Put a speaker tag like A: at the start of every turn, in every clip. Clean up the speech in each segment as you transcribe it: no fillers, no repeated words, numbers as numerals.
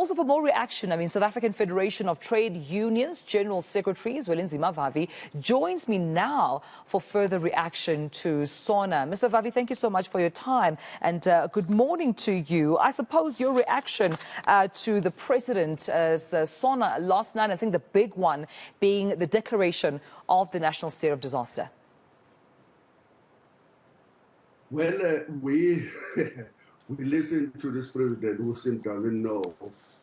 A: also for more reaction, South African Federation of Trade Unions General Secretary Zwelinzima Vavi joins me now for further reaction to SONA. Mr. Vavi, thank you so much for your time and good morning to you. I suppose your reaction to the president's SONA last night, I think the big one being the declaration of the national state of disaster.
B: Well, we listen to this president who doesn't know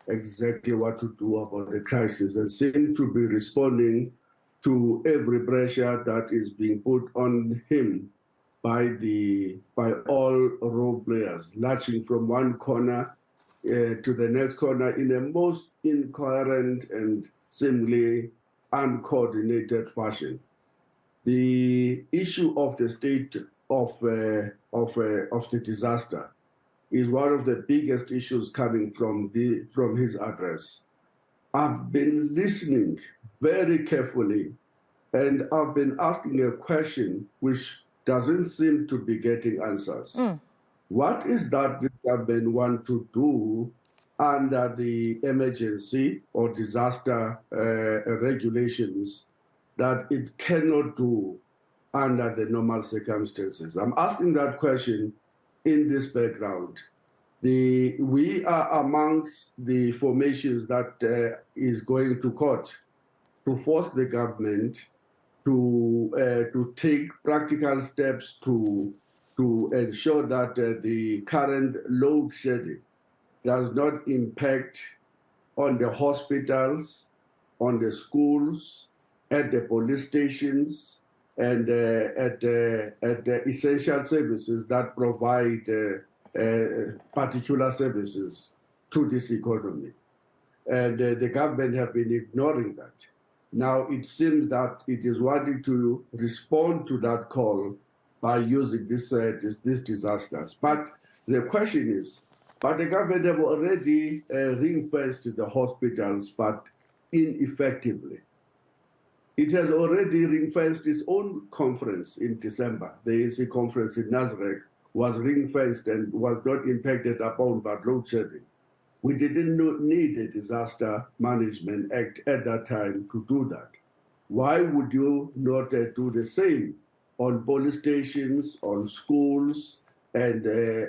B: exactly what to do about the crisis and seem to be responding to every pressure that is being put on him by all role players, latching from one corner to the next corner in a most incoherent and seemingly uncoordinated fashion. The issue of the state of the disaster is one of the biggest issues coming from his address. I've been listening very carefully, and I've been asking a question which doesn't seem to be getting answers. What is that this government want to do under the emergency or disaster regulations that it cannot do under the normal circumstances? I'm asking that question in this background. We are amongst the formations that is going to court to force the government to take practical steps to ensure that the current load shedding does not impact on the hospitals, on the schools, at the police stations, and at the essential services that provide particular services to this economy. And the government have been ignoring that. Now it seems that it is wanting to respond to that call by using these disasters. But the question is, but the government have already ring-fenced the hospitals, but ineffectively. It has already ring-fenced its own conference in December. The eNCA conference in Nazareth was ring-fenced and was not impacted upon by load shedding. We didn't need a disaster management act at that time to do that. Why would you not do the same on police stations, on schools, and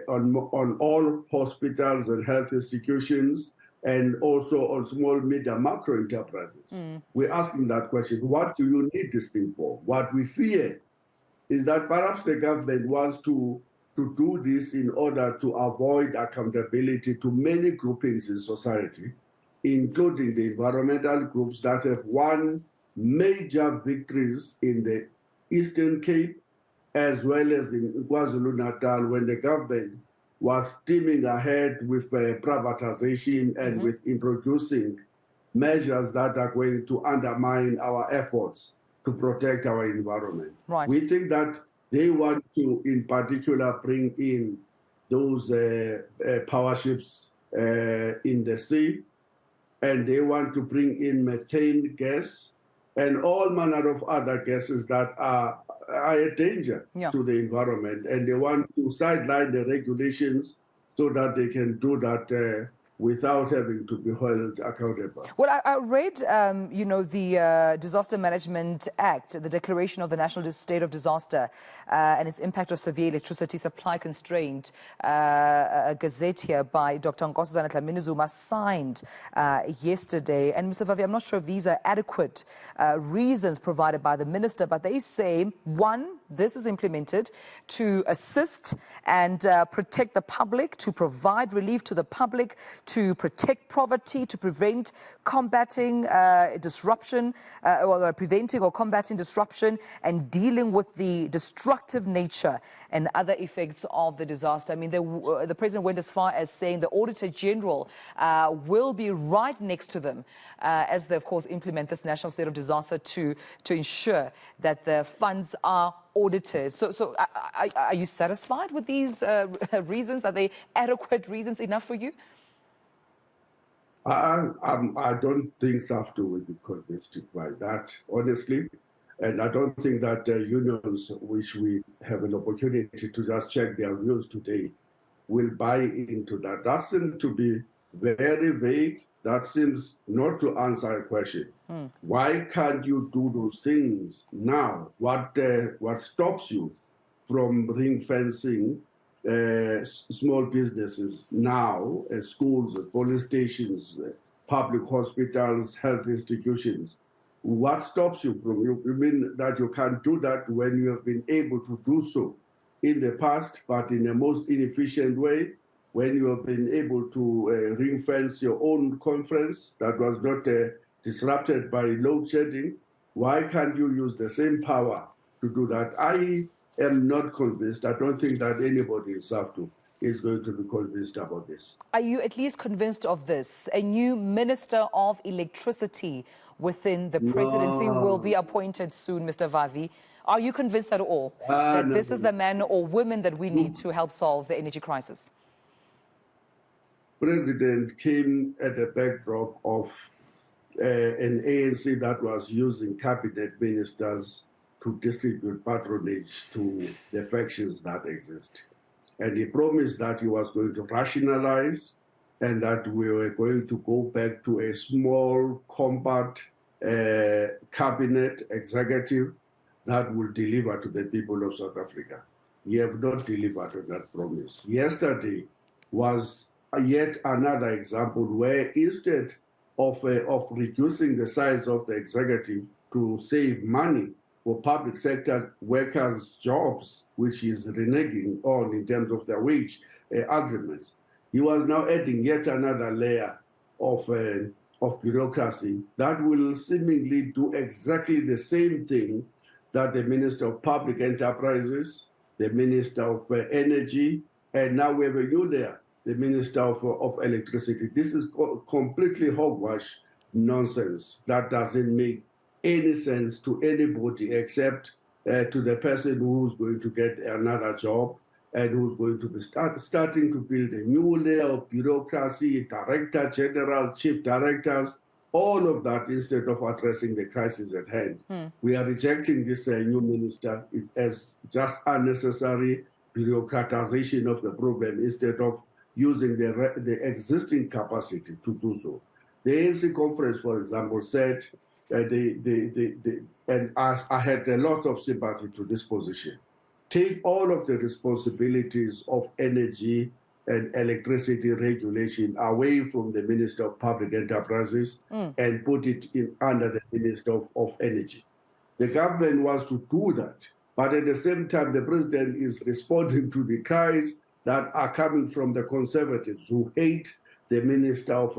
B: on all hospitals and health institutions, and also on small, medium, macro enterprises? We're asking that question. What do you need this thing for? What we fear is that perhaps the government wants to do this in order to avoid accountability to many groupings in society, including the environmental groups that have won major victories in the Eastern Cape, as well as in KwaZulu-Natal, when the government was steaming ahead with privatization and with introducing measures that are going to undermine our efforts to protect our environment.
A: Right.
B: We think that they want to, in particular, bring in those power ships in the sea, and they want to bring in methane gas and all manner of other gases that are a danger to the environment. And they want to sideline the regulations so that they can do that without having to be held accountable.
A: Well, I read, the Disaster Management Act, the declaration of the National State of Disaster and its impact of severe electricity supply constraint, a gazette here by Dr. Nkosazana Dlamini-Zuma signed yesterday. And Mr. Vavi, I'm not sure if these are adequate reasons provided by the minister, but they say, one, this is implemented to assist and protect the public, to provide relief to the public, to protect poverty, to prevent combating disruption, or preventing or combating disruption, and dealing with the destructive nature and other effects of the disaster. I mean, the president went as far as saying the Auditor General will be right next to them as they, of course, implement this national state of disaster to ensure that the funds are audited. So are you satisfied with these reasons? Are they adequate reasons enough for you?
B: I don't think SAFTU will be convinced by that, honestly. And I don't think that unions, which we have an opportunity to just check their views today, will buy into that. That seems to be very vague. That seems not to answer a question. Why can't you do those things now? What stops you from ring fencing small businesses now, schools, police stations, public hospitals, health institutions? What stops you from? You mean that you can't do that when you have been able to do so in the past, but in a most inefficient way? When you have been able to ring fence your own conference that was not disrupted by load shedding, why can't you use the same power to do that? I am not convinced. I don't think that anybody in SAFTU is going to be convinced about this.
A: Are you at least convinced of this? A new Minister of Electricity within the presidency will be appointed soon, Mr. Vavi. Are you convinced at all that this is the man or women that we need to help solve the energy crisis?
B: President came at the backdrop of an ANC that was using cabinet ministers to distribute patronage to the factions that exist. And he promised that he was going to rationalize and that we were going to go back to a small, compact cabinet executive that will deliver to the people of South Africa. He have not delivered on that promise. Yesterday was yet another example where instead of reducing the size of the executive to save money for public sector workers' jobs, which is reneging on in terms of their wage agreements, he was now adding yet another layer of bureaucracy that will seemingly do exactly the same thing that the Minister of Public Enterprises, the Minister of Energy, and now we have a new layer, the Minister of Electricity. This is completely hogwash nonsense that doesn't make any sense to anybody except to the person who's going to get another job and who's going to be starting to build a new layer of bureaucracy, director general, chief directors, all of that instead of addressing the crisis at hand. We are rejecting this new minister as just unnecessary bureaucratization of the problem instead of using the existing capacity to do so. The ANC conference, for example, said, and I had a lot of sympathy to this position, take all of the responsibilities of energy and electricity regulation away from the Minister of Public Enterprises and put it under the Minister of Energy. The government wants to do that, but at the same time, the president is responding to the cries that are coming from the conservatives who hate the Minister of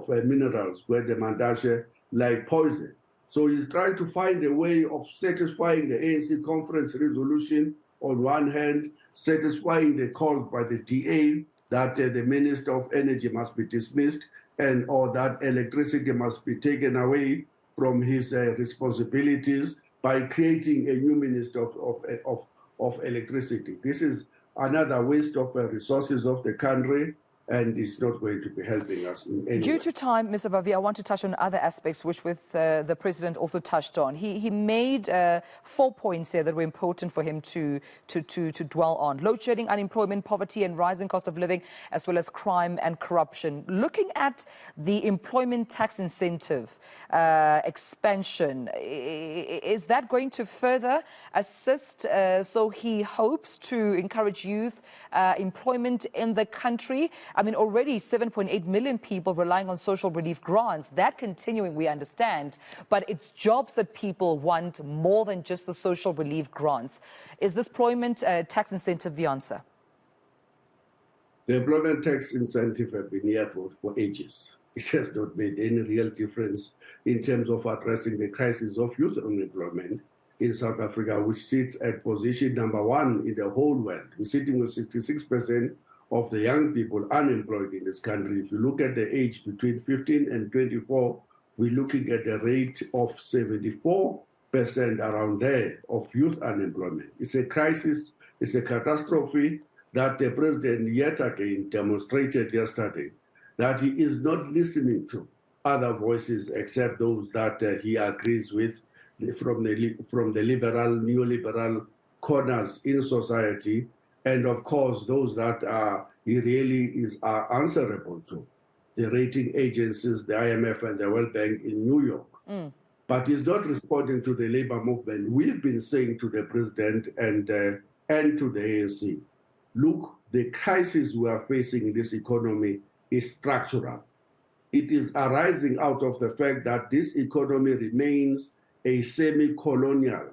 B: Minerals, Gwede Mantashe, like poison. So he's trying to find a way of satisfying the ANC conference resolution on one hand, satisfying the calls by the DA that the Minister of Energy must be dismissed and or that electricity must be taken away from his responsibilities by creating a new Minister of Electricity. This is another waste of resources of the country, and it's not going to be helping us in any way.
A: Due to time, Mr. Vavi, I want to touch on other aspects which the President also touched on. He made 4 points here that were important for him to dwell on. Load shedding, unemployment, poverty and rising cost of living, as well as crime and corruption. Looking at the employment tax incentive expansion, is that going to further assist? So he hopes to encourage youth employment in the country. I mean, already 7.8 million people relying on social relief grants. That continuing, we understand, but it's jobs that people want more than just the social relief grants. Is this employment tax incentive the answer?
B: The employment tax incentive has been here for ages. It has not made any real difference in terms of addressing the crisis of youth unemployment in South Africa, which sits at position number 1 in the whole world. We're sitting with 66% of the young people unemployed in this country. If you look at the age between 15 and 24, we're looking at a rate of 74% around there of youth unemployment. It's a crisis, it's a catastrophe that the president yet again demonstrated yesterday, that he is not listening to other voices except those that he agrees with from the liberal, neoliberal corners in society, and of course those that he really is answerable to. the rating agencies, the IMF and the World Bank in New York. But he's not responding to the labor movement. We've been saying to the president and to the ANC, look, the crisis we are facing in this economy is structural. It is arising out of the fact that this economy remains a semi-colonial,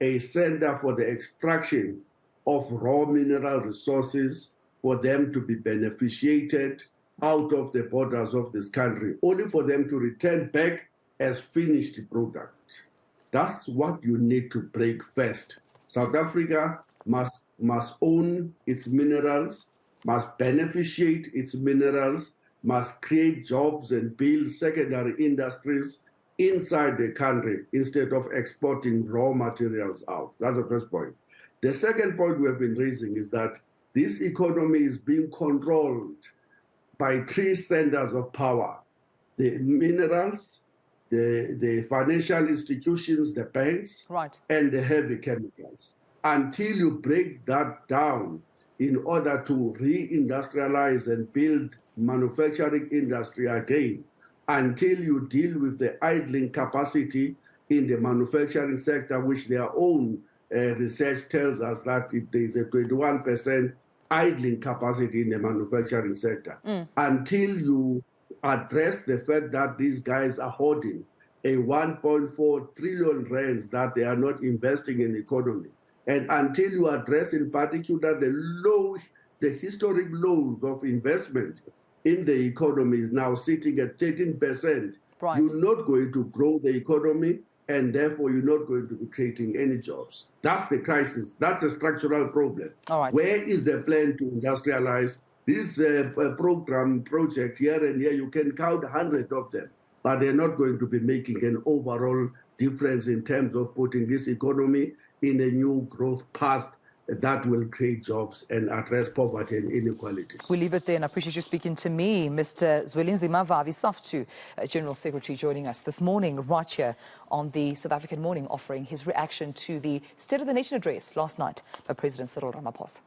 B: a center for the extraction of raw mineral resources for them to be beneficiated out of the borders of this country, only for them to return back as finished product. That's what you need to break first. South Africa must own its minerals, must beneficiate its minerals, must create jobs and build secondary industries inside the country instead of exporting raw materials out. That's the first point. The second point we have been raising is that this economy is being controlled by three centers of power: the minerals, the financial institutions, the banks,
A: right,
B: and the heavy chemicals. Until you break that down in order to re-industrialize and build manufacturing industry again, until you deal with the idling capacity in the manufacturing sector, which their own research tells us that if there is a 21% idling capacity in the manufacturing sector, until you address the fact that these guys are hoarding a 1.4 trillion rands that they are not investing in the economy, and until you address in particular the historic lows of investment in the economy is now sitting at 13%,
A: right,
B: you're not going to grow the economy, and therefore you're not going to be creating any jobs. That's the crisis. That's a structural problem.
A: All right.
B: Where is the plan to industrialize? This project here and here, you can count 100 of them, but they're not going to be making an overall difference in terms of putting this economy in a new growth path that will create jobs and address poverty and inequalities.
A: We'll leave it there, and I appreciate you speaking to me, Mr. Zwelinzima, Vavi, SAFTU, General Secretary, joining us this morning right here on the South African Morning, offering his reaction to the State of the Nation address last night by President Cyril Ramaphosa.